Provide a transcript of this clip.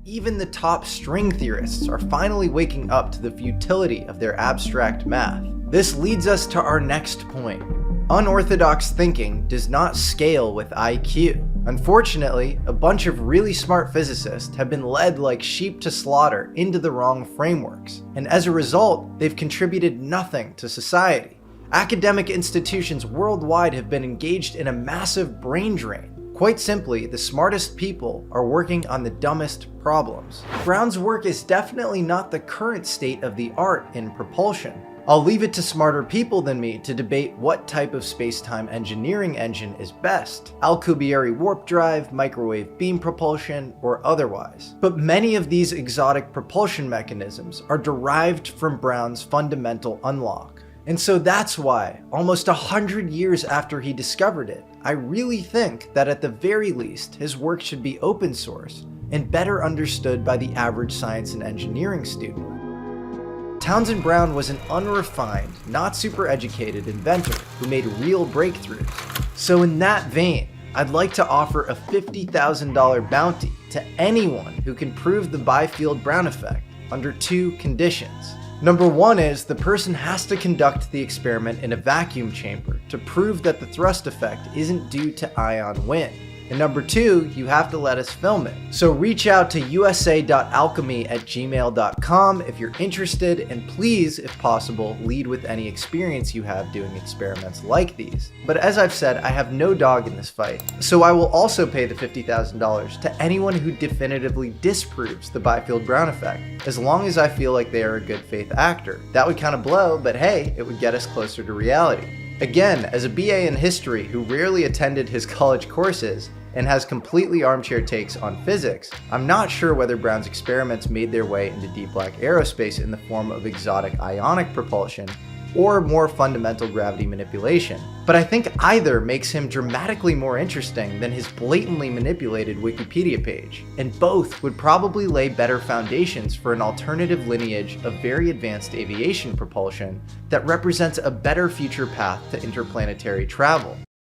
even the top string theorists are finally waking up to the futility of their abstract math. This leads us to our next point. Unorthodox thinking does not scale with IQ. Unfortunately, a bunch of really smart physicists have been led like sheep to slaughter into the wrong frameworks, and as a result, they've contributed nothing to society. Academic institutions worldwide have been engaged in a massive brain drain. Quite simply, the smartest people are working on the dumbest problems. Brown's work is definitely not the current state of the art in propulsion. I'll leave it to smarter people than me to debate what type of space-time engineering engine is best: Alcubierre warp drive, microwave beam propulsion, or otherwise. But many of these exotic propulsion mechanisms are derived from Brown's fundamental unlock. And so that's why, almost 100 years after he discovered it, I really think that at the very least, his work should be open source and better understood by the average science and engineering student. Townsend Brown was an unrefined, not super educated inventor who made real breakthroughs. So in that vein, I'd like to offer a $50,000 bounty to anyone who can prove the Biefeld-Brown effect under two conditions. Number one is the person has to conduct the experiment in a vacuum chamber to prove that the thrust effect isn't due to ion wind. And number two, you have to let us film it. So reach out to usa.alchemy@gmail.com if you're interested, and please, if possible, lead with any experience you have doing experiments like these. But as I've said, I have no dog in this fight, so I will also pay the $50,000 to anyone who definitively disproves the Biefeld-Brown effect, as long as I feel like they are a good faith actor. That would kind of blow, but hey, it would get us closer to reality. Again, as a BA in history who rarely attended his college courses and has completely armchair takes on physics, I'm not sure whether Brown's experiments made their way into deep black aerospace in the form of exotic ionic propulsion or more fundamental gravity manipulation. But I think either makes him dramatically more interesting than his blatantly manipulated Wikipedia page, and both would probably lay better foundations for an alternative lineage of very advanced aviation propulsion that represents a better future path to interplanetary travel.